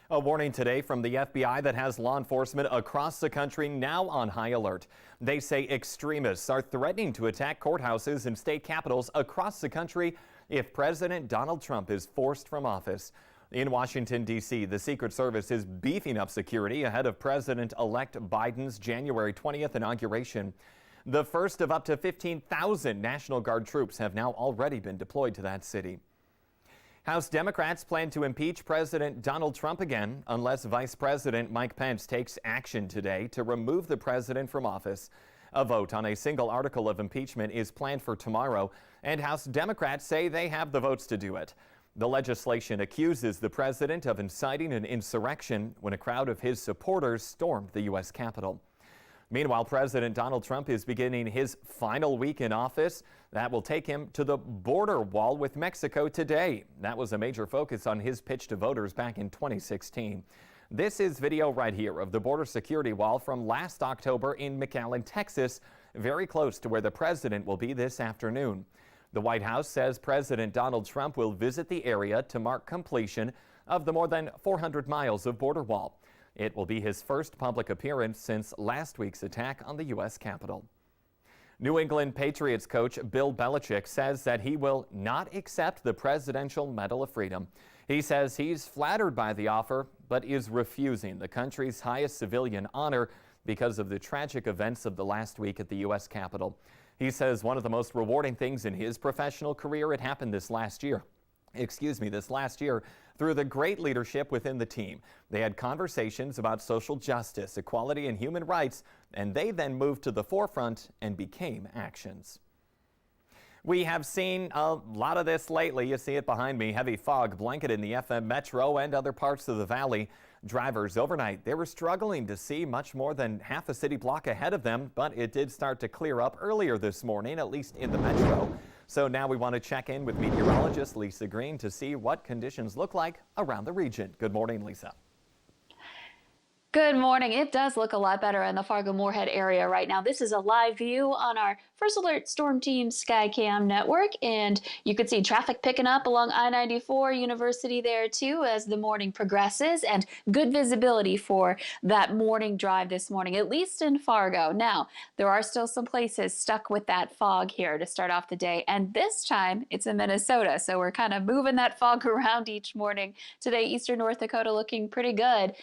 A warning today from the FBI that has law enforcement across the country now on high alert. They say extremists are threatening to attack courthouses and state capitals across the country if President Donald Trump is forced from office. In Washington, D.C., the Secret Service is beefing up security ahead of President-elect Biden's January 20th inauguration. The first of up to 15,000 National Guard troops have now already been deployed to that city. House Democrats plan to impeach President Donald Trump again unless Vice President Mike Pence takes action today to remove the president from office. A vote on a single article of impeachment is planned for tomorrow, and House Democrats say they have the votes to do it. The legislation accuses the president of inciting an insurrection when a crowd of his supporters stormed the U.S. Capitol. Meanwhile, President Donald Trump is beginning his final week in office. That will take him to the border wall with Mexico today. That was a major focus on his pitch to voters back in 2016. This is video right here of the border security wall from last October in McAllen, Texas, very close to where the president will be this afternoon. The White House says President Donald Trump will visit the area to mark completion of the more than 400 miles of border wall. It will be his first public appearance since last week's attack on the U.S. Capitol. New England Patriots coach Bill Belichick says that he will not accept the Presidential Medal of Freedom. He says he's flattered by the offer, but is refusing the country's highest civilian honor because of the tragic events of the last week at the U.S. Capitol. He says one of the most rewarding things in his professional career had happened this last year through the great leadership within the team. They had conversations about social justice, equality, and human rights, and they then moved to the forefront and became actions. We have seen a lot of this lately. You see it behind me. Heavy fog blanketed the FM Metro and other parts of the valley. Drivers overnight, they were struggling to see much more than half a city block ahead of them, but it did start to clear up earlier this morning, at least in the Metro. So now we want to check in with meteorologist Lisa Green to see what conditions look like around the region. Good morning, Lisa. Good morning. It does look a lot better in the Fargo-Moorhead area right now. This is a live view on our First Alert Storm Team Skycam network, and you can see traffic picking up along I-94 University there too as the morning progresses, and good visibility for that morning drive this morning, at least in Fargo. Now, there are still some places stuck with that fog here to start off the day, and this time it's in Minnesota, so we're kind of moving that fog around each morning. Today, eastern North Dakota looking pretty good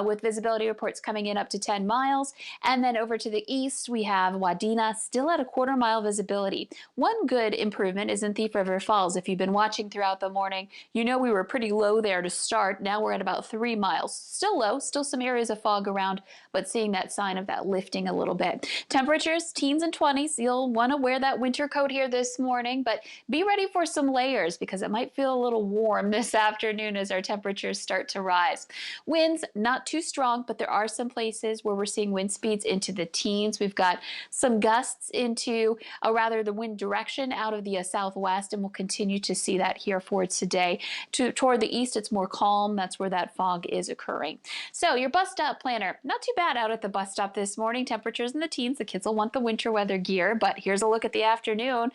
with visibility reports coming in up to 10 miles. And then over to the east, we have Wadena still at a quarter-mile visibility. One good improvement is in Thief River Falls. If you've been watching throughout the morning, you know we were pretty low there to start. Now we're at about 3 miles. Still low, still some areas of fog around, but seeing that sign of that lifting a little bit. Temperatures, teens and 20s. You'll want to wear that winter coat here this morning, but be ready for some layers because it might feel a little warm this afternoon as our temperatures start to rise. Winds not too strong, but there are some places where we're seeing wind speeds into the teens. We've got some gusts into, the wind direction out of the southwest, and we'll continue to see that here for today. Toward the east, it's more calm. That's where that fog is occurring. So your bus stop planner, not too bad out at the bus stop this morning. Temperatures in the teens. The kids will want the winter weather gear, but here's a look at the afternoon.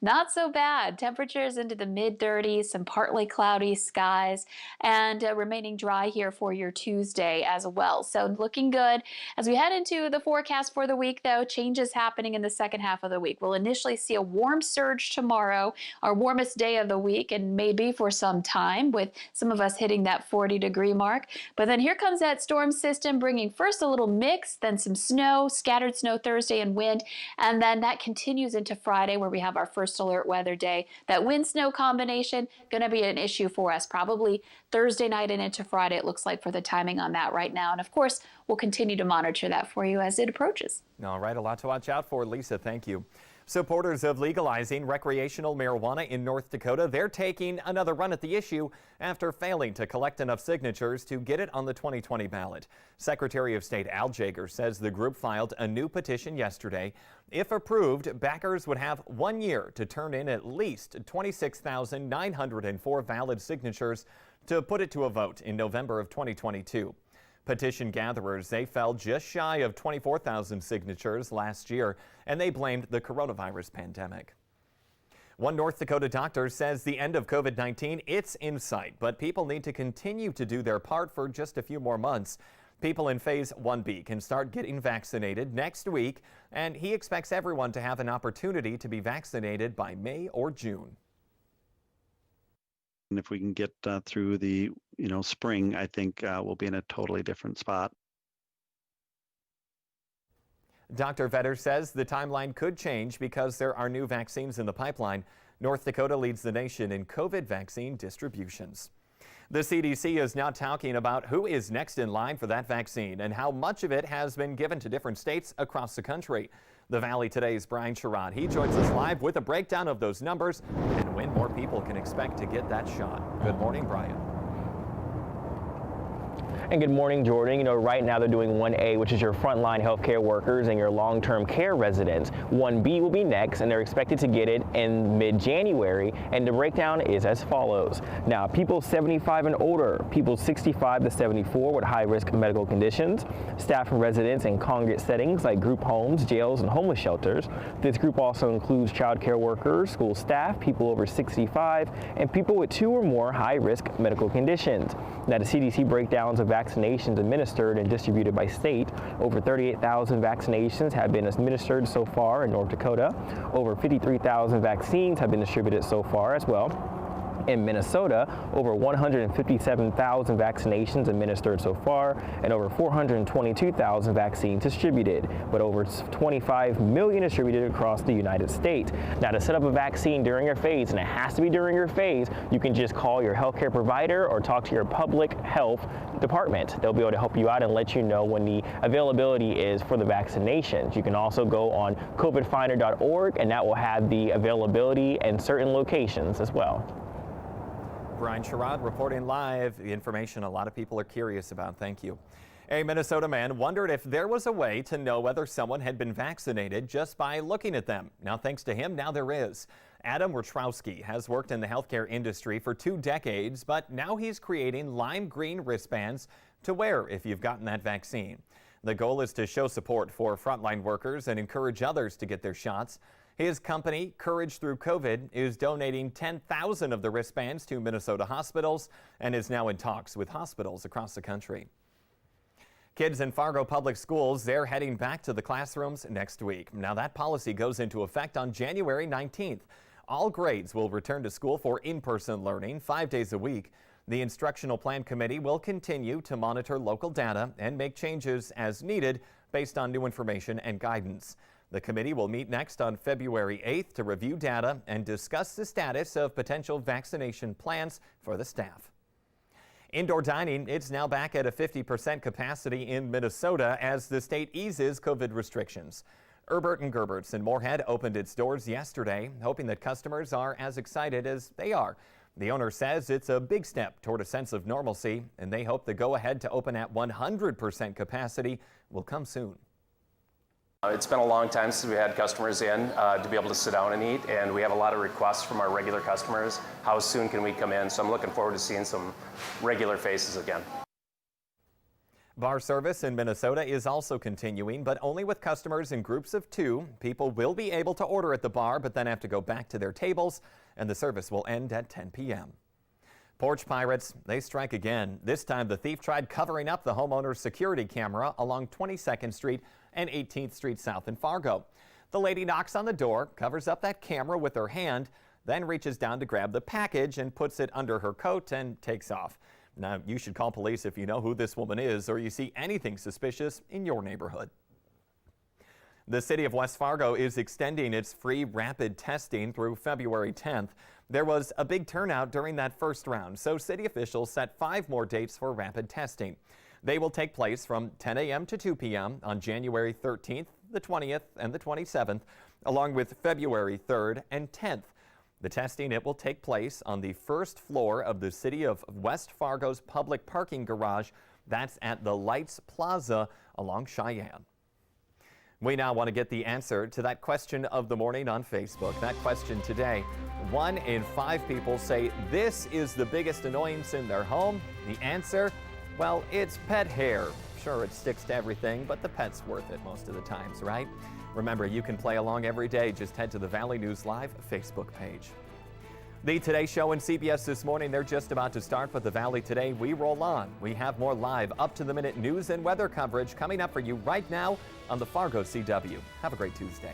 Not so bad. Temperatures into the mid-30s, some partly cloudy skies, and remaining dry here for your Tuesday as well. So looking good. As we head into the forecast for the week, though, changes happening in the second half of the week. We'll initially see a warm surge tomorrow, our warmest day of the week, and maybe for some time, with some of us hitting that 40-degree mark. But then here comes that storm system, bringing first a little mix, then some snow, scattered snow Thursday and wind, and then that continues into Friday where we have our first alert weather day. That wind-snow combination going to be an issue for us probably Thursday night and into Friday, it looks like, for the timing on that right now. And of course, we'll continue to monitor that for you as it approaches. All right, a lot to watch out for. Lisa, thank you. Supporters of legalizing recreational marijuana in North Dakota, they're taking another run at the issue after failing to collect enough signatures to get it on the 2020 ballot. Secretary of State Al Jaeger says the group filed a new petition yesterday. If approved, backers would have 1 year to turn in at least 26,904 valid signatures to put it to a vote in November of 2022. Petition gatherers, they fell just shy of 24,000 signatures last year, and they blamed the coronavirus pandemic. One North Dakota doctor says the end of COVID-19, it's in sight, but people need to continue to do their part for just a few more months. People in Phase 1B can start getting vaccinated next week, and he expects everyone to have an opportunity to be vaccinated by May or June. And if we can get through the spring, I think we'll be in a totally different spot. Dr. Vetter says the timeline could change because there are new vaccines in the pipeline. North Dakota leads the nation in COVID vaccine distributions. The CDC is now talking about who is next in line for that vaccine and how much of it has been given to different states across the country. The Valley Today's Brian Sherrod. He joins us live with a breakdown of those numbers and when more people can expect to get that shot. Good morning, Brian. And good morning, Jordan. Right now they're doing 1A, which is your frontline healthcare workers and your long-term care residents. 1B will be next, and they're expected to get it in mid-January. And the breakdown is as follows. Now, people 75 and older, people 65 to 74 with high-risk medical conditions, staff and residents in congregate settings like group homes, jails, and homeless shelters. This group also includes child care workers, school staff, people over 65, and people with 2 or more high-risk medical conditions. Now, the CDC breakdowns of vaccinations administered and distributed by state. Over 38,000 vaccinations have been administered so far in North Dakota. Over 53,000 vaccines have been distributed so far as well. In Minnesota, over 157,000 vaccinations administered so far and over 422,000 vaccines distributed, but over 25 million distributed across the United States. Now, to set up a vaccine during your phase, and it has to be during your phase, you can just call your healthcare provider or talk to your public health department. They'll be able to help you out and let you know when the availability is for the vaccinations. You can also go on covidfinder.org, and that will have the availability in certain locations as well. Brian Sherrod reporting live. The information a lot of people are curious about. Thank you. A Minnesota man wondered if there was a way to know whether someone had been vaccinated just by looking at them. Now, thanks to him, now there is. Adam Wachowski has worked in the healthcare industry for 2 decades, but now he's creating lime green wristbands to wear if you've gotten that vaccine. The goal is to show support for frontline workers and encourage others to get their shots. His company, Courage Through COVID, is donating 10,000 of the wristbands to Minnesota hospitals and is now in talks with hospitals across the country. Kids in Fargo Public Schools, they're heading back to the classrooms next week. Now, that policy goes into effect on January 19th. All grades will return to school for in-person learning 5 days a week. The Instructional Plan Committee will continue to monitor local data and make changes as needed based on new information and guidance. The committee will meet next on February 8th to review data and discuss the status of potential vaccination plans for the staff. Indoor dining, it's now back at a 50% capacity in Minnesota as the state eases COVID restrictions. Herbert & Gerbert's in Moorhead opened its doors yesterday, hoping that customers are as excited as they are. The owner says it's a big step toward a sense of normalcy, and they hope the go-ahead to open at 100% capacity will come soon. It's been a long time since we had customers in to be able to sit down and eat, and we have a lot of requests from our regular customers. How soon can we come in? So I'm looking forward to seeing some regular faces again. Bar service in Minnesota is also continuing, but only with customers in groups of 2. People will be able to order at the bar, but then have to go back to their tables, and the service will end at 10 p.m. Porch pirates, they strike again. This time the thief tried covering up the homeowner's security camera along 22nd Street and 18th Street South in Fargo. The lady knocks on the door, covers up that camera with her hand, then reaches down to grab the package and puts it under her coat and takes off. Now, you should call police if you know who this woman is or you see anything suspicious in your neighborhood. The city of West Fargo is extending its free rapid testing through February 10th. There was a big turnout during that first round, so city officials set 5 more dates for rapid testing. They will take place from 10 a.m. to 2 p.m. on January 13th, the 20th, and the 27th, along with February 3rd and 10th. The testing, it will take place on the first floor of the City of West Fargo's public parking garage. That's at the Lights Plaza along Cheyenne. We now want to get the answer to that question of the morning on Facebook. That question today, 1 in 5 people say this is the biggest annoyance in their home. The answer, Well, it's pet hair. Sure, it sticks to everything, but the pet's worth it most of the times, right? Remember, you can play along every day. Just head to the Valley News Live Facebook page. The Today Show and CBS This Morning, they're just about to start, but the Valley Today, we roll on. We have more live, up-to-the-minute news and weather coverage coming up for you right now on the Fargo CW. Have a great Tuesday.